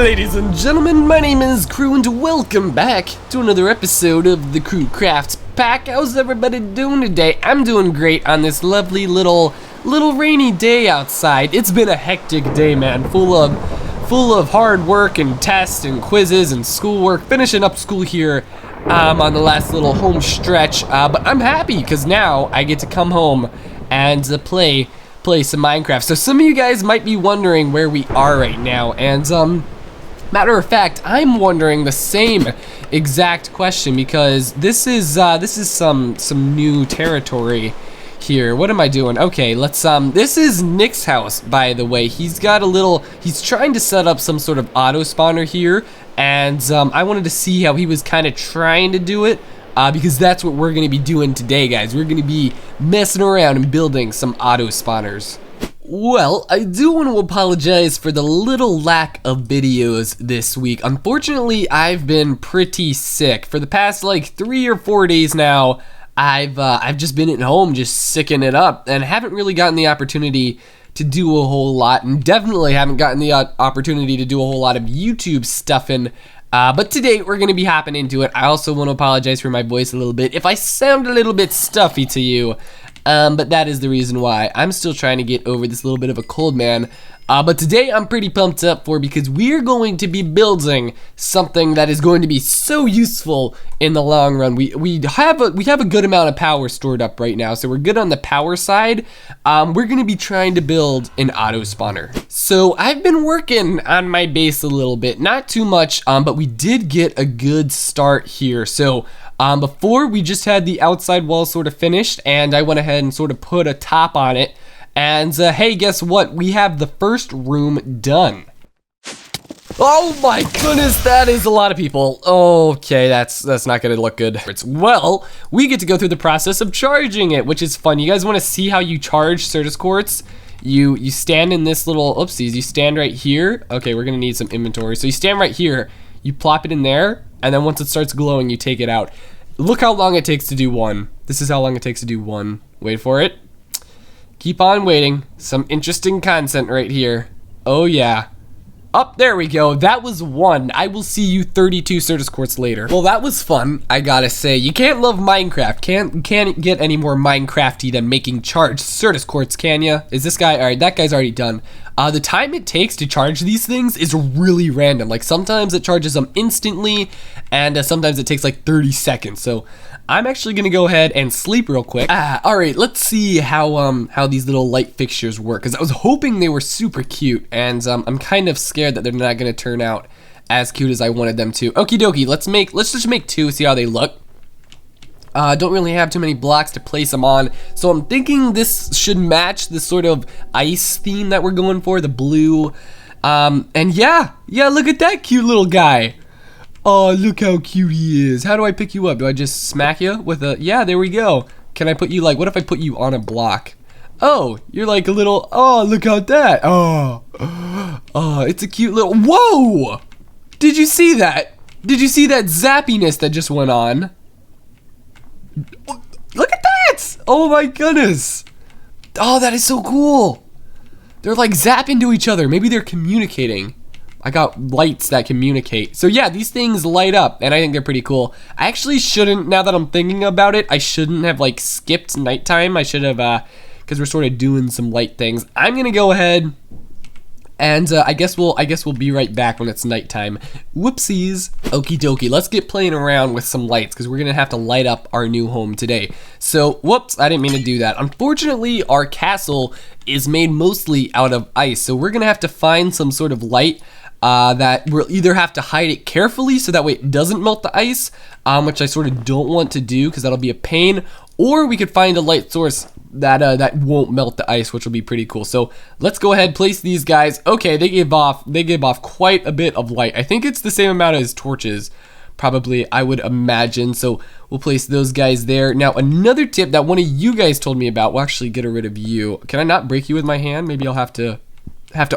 Ladies and gentlemen, my name is Crew and welcome back to another episode of the CR3WCraft Pack. How's everybody doing today? I'm doing great on this lovely little rainy day outside. It's been a hectic day, man, full of hard work and tests and quizzes and schoolwork, finishing up school here on the last little home stretch, but I'm happy because now I get to come home and play some Minecraft. So some of you guys might be wondering where we are right now, and matter of fact, I'm wondering the same exact question because this is some new territory here. What am I doing? Okay, let's this is Nick's house, by the way. He's trying to set up some sort of auto spawner here, and I wanted to see how he was kind of trying to do it. Because that's what we're going to be doing today, guys. We're going to be messing around and building some auto spawners. Well, I do want to apologize for the little lack of videos this week. Unfortunately, I've been pretty sick. For the past like 3 or 4 days now, I've just been at home just sicking it up and haven't really gotten the opportunity to do a whole lot, and definitely haven't gotten the opportunity to do a whole lot of YouTube stuffing. But today we're going to be hopping into it. I also want to apologize for my voice a little bit if I sound a little bit stuffy to you, but that is the reason why. I'm still trying to get over this little bit of a cold, man. But today I'm pretty pumped up for because we're going to be building something that is going to be so useful in the long run. We have a good amount of power stored up right now, so we're good on the power side. We're going to be trying to build an auto spawner. So I've been working on my base a little bit, not too much, but we did get a good start here. So before, we just had the outside wall sort of finished, and I went ahead and sort of put a top on it. And hey, guess what? We have the first room done. Oh my goodness, that is a lot of people. Okay, that's not gonna look good. Well, we get to go through the process of charging it, which is fun. You guys want to see how you charge Certus quartz? You stand in this little, oopsies, you stand right here. Okay, we're gonna need some inventory. So you stand right here, you plop it in there, and then once it starts glowing, you take it out. Look how long it takes to do one. This is how long it takes to do one. Wait for it. Keep on waiting. Some interesting content right here. Oh yeah. Up, there we go. That was one. I will see you 32 Certus quartz later. Well, that was fun, I gotta say. You can't love Minecraft. Can't get any more Minecrafty than making charged Certus quartz, can ya? Is this guy? Alright, that guy's already done. The time it takes to charge these things is really random. Like, sometimes it charges them instantly, and sometimes it takes like 30 seconds. So I'm actually gonna go ahead and sleep real quick. Alright, let's see how these little light fixtures work, because I was hoping they were super cute, and I'm kind of scared that they're not gonna turn out as cute as I wanted them to. Okie dokie, let's just make two, see how they look. Don't really have too many blocks to place them on, so I'm thinking this should match the sort of ice theme that we're going for, the blue. And yeah, look at that cute little guy. Oh, look how cute he is. How do I pick you up? Do I just smack you with a, yeah, there we go. Can I put you, like, what if I put you on a block? Oh, you're like a little, oh, look at that. Oh, it's a cute little, whoa! Did you see that? Did you see that zappiness that just went on? Look at that! Oh my goodness! Oh, that is so cool! They're like zapping to each other. Maybe they're communicating. I got lights that communicate. So yeah, these things light up, and I think they're pretty cool. I actually shouldn't, now that I'm thinking about it, I shouldn't have like skipped nighttime. I should have, because we're sort of doing some light things. I'm gonna go ahead and I guess we'll be right back when it's nighttime. Whoopsies. Okie dokie, let's get playing around with some lights because we're gonna have to light up our new home today. So, whoops, I didn't mean to do that. Unfortunately, our castle is made mostly out of ice, so we're gonna have to find some sort of light that we'll either have to hide it carefully so that way it doesn't melt the ice, which I sort of don't want to do because that'll be a pain, or we could find a light source that won't melt the ice, which will be pretty cool. So let's go ahead, place these guys. Okay, they gave off quite a bit of light. I think it's the same amount as torches, probably, I would imagine. So we'll place those guys there. Now, another tip that one of you guys told me about, we'll actually get rid of you. Can I not break you with my hand? Maybe I'll have to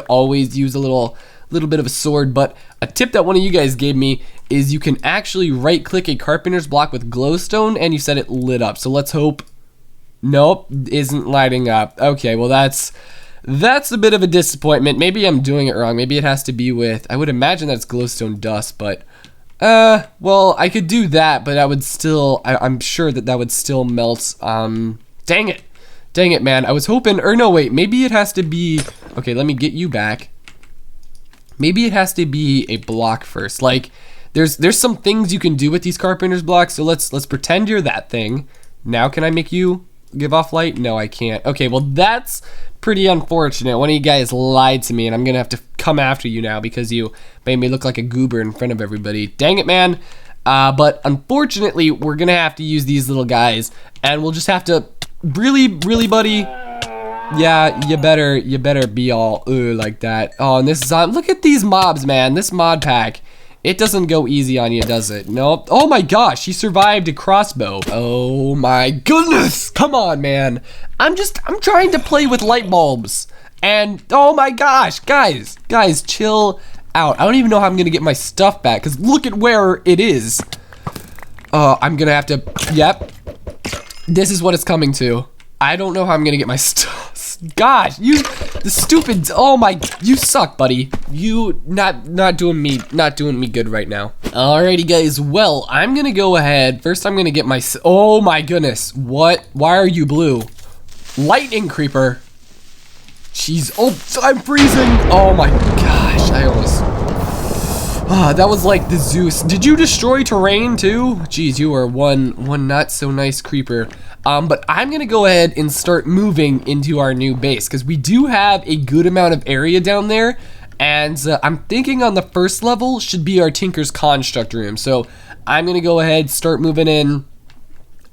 always use a little bit of a sword, but a tip that one of you guys gave me is you can actually right click a carpenter's block with glowstone and you set it lit up. So let's hope, nope, isn't lighting up. Okay, well that's That's a bit of a disappointment. Maybe I'm doing it wrong. Maybe it has to be with, I would imagine that's glowstone dust, but well, I could do that, but I would still, I'm sure that would still melt. Dang it, man. I was hoping, or no, wait, maybe it has to be, okay, let me get you back. Maybe it has to be a block first. Like, there's some things you can do with these carpenter's blocks, so let's pretend you're that thing. Now can I make you give off light? No, I can't. Okay, well, that's pretty unfortunate. One of you guys lied to me, and I'm gonna have to come after you now because you made me look like a goober in front of everybody. Dang it, man. But unfortunately, we're gonna have to use these little guys, and we'll just have to really, buddy. Yeah, you better be all like that. Oh, and this is on. Look at these mobs, man. This mod pack. It doesn't go easy on you, does it? Nope. Oh my gosh, he survived a crossbow. Oh my goodness. Come on, man. I'm trying to play with light bulbs. And oh my gosh, guys, chill out. I don't even know how I'm gonna get my stuff back, because look at where it is. I'm gonna have to, yep. This is what it's coming to. I don't know how I'm gonna get my stuff. Gosh, the stupid, oh my, you suck, buddy. You not doing me good right now. Alrighty, guys, well, I'm gonna go ahead. First, I'm gonna get my, oh my goodness. What? Why are you blue? Lightning creeper. Jeez, oh, I'm freezing. Oh my gosh, I almost, that was like the Zeus. Did you destroy terrain too? Jeez, you are one not so nice creeper. But I'm gonna go ahead and start moving into our new base because we do have a good amount of area down there, and I'm thinking on the first level should be our Tinker's Construct room. So I'm gonna go ahead, start moving in.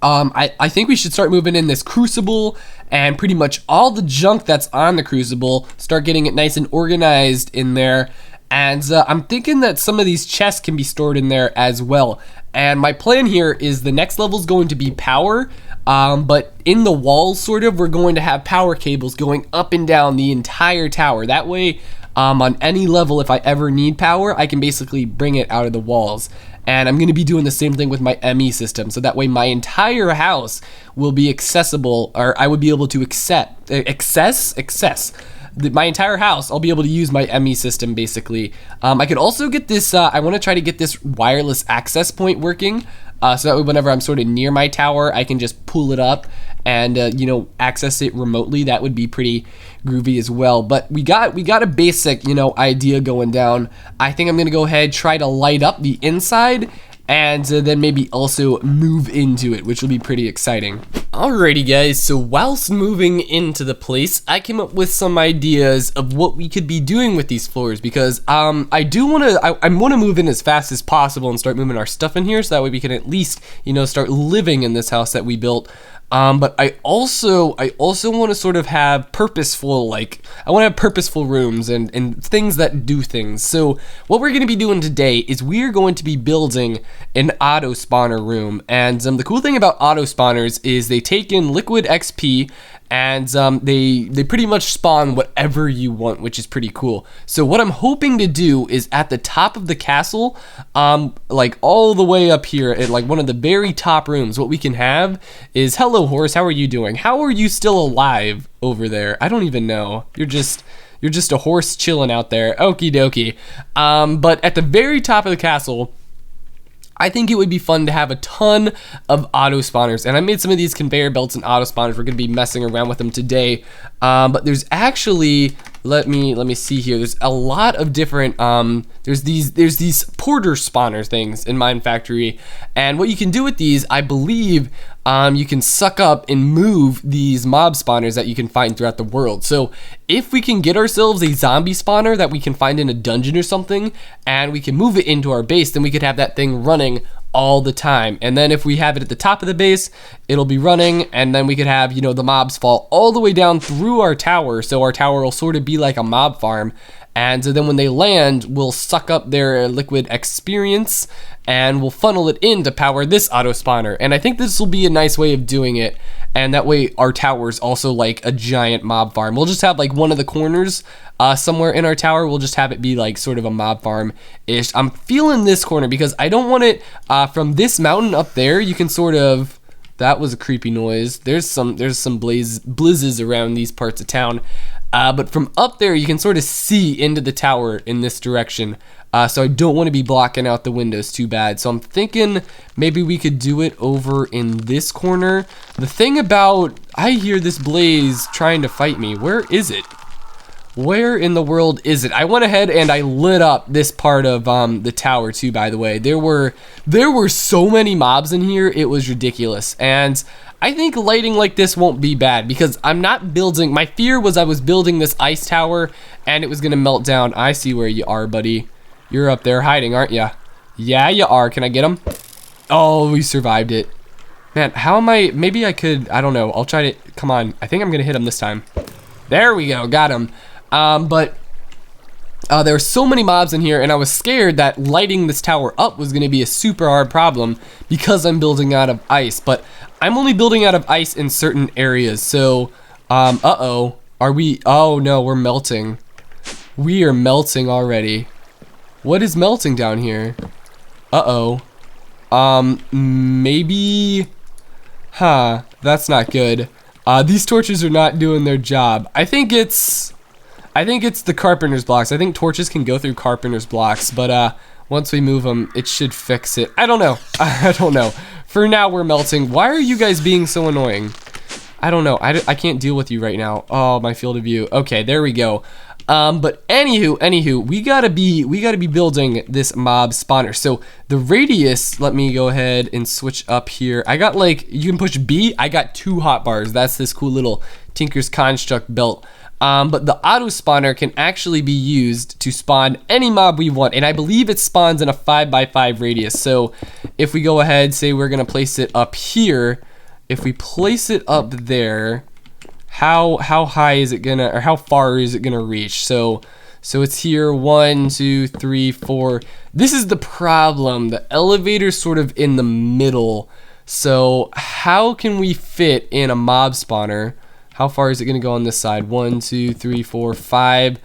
I think we should start moving in this crucible and pretty much all the junk that's on the crucible, start getting it nice and organized in there. And I'm thinking that some of these chests can be stored in there as well. And my plan here is the next level is going to be power, but in the walls, sort of, we're going to have power cables going up and down the entire tower. That way, on any level, if I ever need power, I can basically bring it out of the walls. And I'm going to be doing the same thing with my ME system, so that way my entire house will be accessible, or I would be able to access my entire house. I'll be able to use my ME system basically. I could also get this, I want to try to get this wireless access point working, so that way whenever I'm sort of near my tower, I can just pull it up and you know, access it remotely. That would be pretty groovy as well. But we got a basic, you know, idea going down. I think I'm gonna go ahead, try to light up the inside, and then maybe also move into it, which will be pretty exciting. Alrighty, guys, so whilst moving into the place, I came up with some ideas of what we could be doing with these floors, because I want to move in as fast as possible and start moving our stuff in here, so that way we can at least, you know, start living in this house that we built. But I also want to sort of have purposeful, like, I want to have purposeful rooms and things that do things. So what we're going to be doing today is we're going to be building an auto spawner room. And the cool thing about auto spawners is they take in liquid XP, and they pretty much spawn whatever you want, which is pretty cool. So what I'm hoping to do is at the top of the castle, like all the way up here at like one of the very top rooms, what we can have is, hello horse, how are you doing? How are you still alive over there? I don't even know. You're just a horse chilling out there. Okie dokie. But at the very top of the castle, I think it would be fun to have a ton of auto spawners, and I made some of these conveyor belts and auto spawners. We're gonna be messing around with them today, but there's actually, let me see here. There's a lot of different, there's these porter spawner things in Mine Factory, and what you can do with these, I believe, you can suck up and move these mob spawners that you can find throughout the world. So if we can get ourselves a zombie spawner that we can find in a dungeon or something, and we can move it into our base, then we could have that thing running all the time. And then if we have it at the top of the base, it'll be running, and then we could have, you know, the mobs fall all the way down through our tower, so our tower will sort of be like a mob farm. And so then when they land, we'll suck up their liquid experience and we'll funnel it in to power this auto spawner. And I think this will be a nice way of doing it. And that way our tower's also like a giant mob farm. We'll just have like one of the corners somewhere in our tower. We'll just have it be like sort of a mob farm-ish. I'm feeling this corner because I don't want it from this mountain up there. You can sort of, that was a creepy noise. There's some blizzes around these parts of town. But from up there, you can sort of see into the tower in this direction. So I don't want to be blocking out the windows too bad. So I'm thinking maybe we could do it over in this corner. The thing about, I hear this blaze trying to fight me. Where is it? Where in the world is it? I went ahead and I lit up this part of the tower too, by the way. There were so many mobs in here, it was ridiculous. And I think lighting like this won't be bad because I'm not building, my fear was I was building this ice tower and it was gonna melt down. I see where you are, buddy. You're up there hiding, aren't ya? Yeah, you are. Can I get him? Oh, we survived it. Man, how am I, maybe I could, I don't know. I'll try to, come on. I think I'm gonna hit him this time. There we go, got him. But there were so many mobs in here and I was scared that lighting this tower up was gonna be a super hard problem because I'm building out of ice. But I'm only building out of ice in certain areas. So, uh-oh. Are we, oh no, we're melting. We are melting already. What is melting down here? Uh-oh. Maybe... Huh, that's not good. These torches are not doing their job. I think it's the carpenter's blocks. I think torches can go through carpenter's blocks, but once we move them, it should fix it. I don't know. I don't know. For now, we're melting. Why are you guys being so annoying? I don't know. I can't deal with you right now. Oh, my field of view. Okay, there we go. But anywho, we gotta be building this mob spawner. So the radius, let me go ahead and switch up here. I got like, you can push B, I got 2 hotbars. That's this cool little Tinker's Construct belt. But the auto spawner can actually be used to spawn any mob we want. And I believe it spawns in a 5x5 radius. So if we go ahead, say we're gonna place it up here, if we place it up there, how high is it gonna, or how far is it gonna reach? So it's here, 1, 2, 3, 4. This is the problem. The elevator's sort of in the middle. So how can we fit in a mob spawner? How far is it gonna go on this side? 1, 2, 3, 4, 5.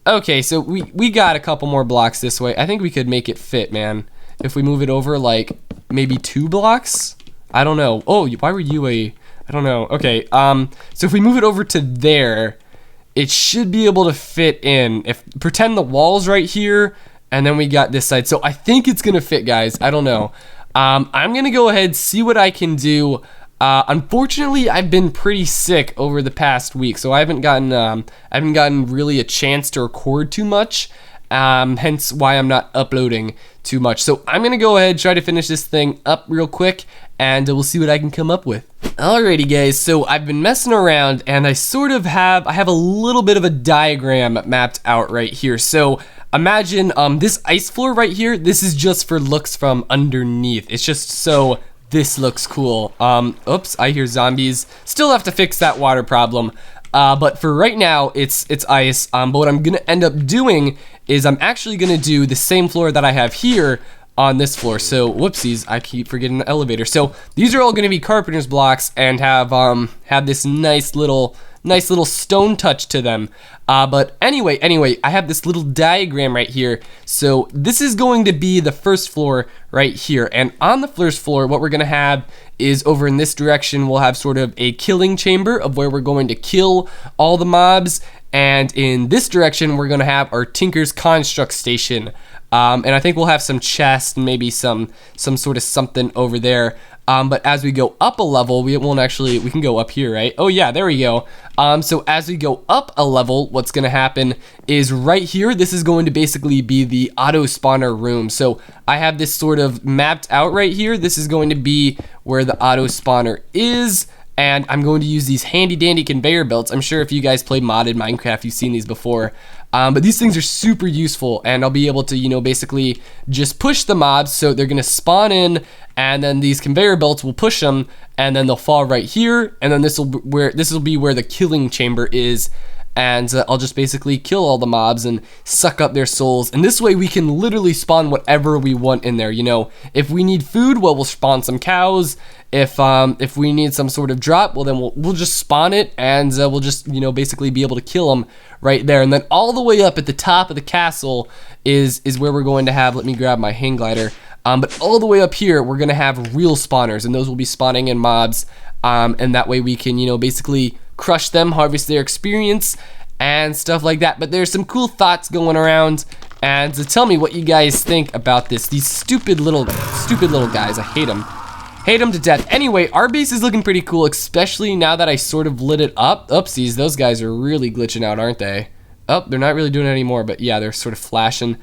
Okay, so we got a couple more blocks this way. I think we could make it fit, man. If we move it over like maybe 2 blocks? I don't know. Oh, why were you a... I don't know. Okay, so if we move it over to there, it should be able to fit in. If pretend the wall's right here, and then we got this side. So I think it's gonna fit, guys. I don't know. I'm gonna go ahead, see what I can do. Unfortunately, I've been pretty sick over the past week, so I haven't gotten really a chance to record too much. Hence why I'm not uploading too much. So I'm gonna go ahead, try to finish this thing up real quick, and we'll see what I can come up with. Alrighty guys, so I've been messing around and I have a little bit of a diagram mapped out right here. So imagine this ice floor right here, this is just for looks from underneath. It's just so this looks cool. Oops, I hear zombies. Still have to fix that water problem. But for right now, it's ice. But what I'm gonna end up doing is I'm actually gonna do the same floor that I have here on this floor. So whoopsies, I keep forgetting the elevator. So these are all gonna be carpenter's blocks and have this nice little stone touch to them. But anyway, I have this little diagram right here. So this is going to be the first floor right here. And on the first floor, what we're gonna have is over in this direction, we'll have sort of a killing chamber of where we're going to kill all the mobs. And in this direction, we're gonna have our Tinker's Construct station. And I think we'll have some chests and maybe some sort of something over there. But as we go up a level, we can go up here, right? Oh yeah, there we go. So as we go up a level, what's gonna happen is right here, this is going to basically be the auto spawner room. So I have this sort of mapped out right here. This is going to be where the auto spawner is. And I'm going to use these handy dandy conveyor belts. I'm sure if you guys play modded Minecraft, you've seen these before. But these things are super useful, and I'll be able to, basically just push the mobs so they're gonna spawn in, and then these conveyor belts will push them, and then they'll fall right here, and then this will be where the killing chamber is. And I'll just basically kill all the mobs and suck up their souls. And this way we can literally spawn whatever we want in there. If we need food, well, we'll spawn some cows. If we need some sort of drop, well, then we'll just spawn it, and we'll just basically be able to kill them right there. And then all the way up at the top of the castle is where we're going to have. Let me grab my hang glider. But all the way up here, we're gonna have real spawners, and those will be spawning in mobs. And that way we can basically crush them, harvest their experience, and stuff like that. But there's some cool thoughts going around, and tell me what you guys think about this. These stupid little guys. I hate them. Hate them to death. Anyway, our base is looking pretty cool, especially now that I sort of lit it up. Oopsies, those guys are really glitching out, aren't they? Oh, they're not really doing it anymore, but yeah, they're sort of flashing.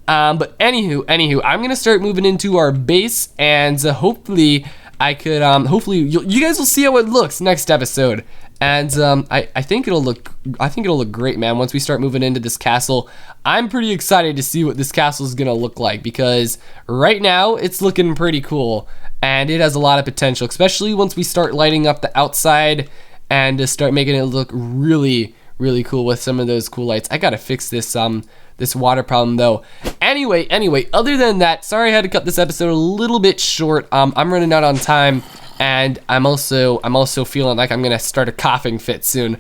But anywho, I'm gonna start moving into our base, and hopefully I could, hopefully you guys will see how it looks next episode. And I think it'll look great, man. Once we start moving into this castle, I'm pretty excited to see what this castle is gonna look like, because right now it's looking pretty cool, and it has a lot of potential, especially once we start lighting up the outside and start making it look really cool with some of those cool lights. I gotta fix this this water problem though. Anyway, other than that, sorry I had to cut this episode a little bit short. I'm running out on time, and I'm also feeling like I'm gonna start a coughing fit soon.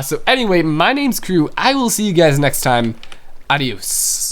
So anyway, my name's Crew. I will see you guys next time. Adios.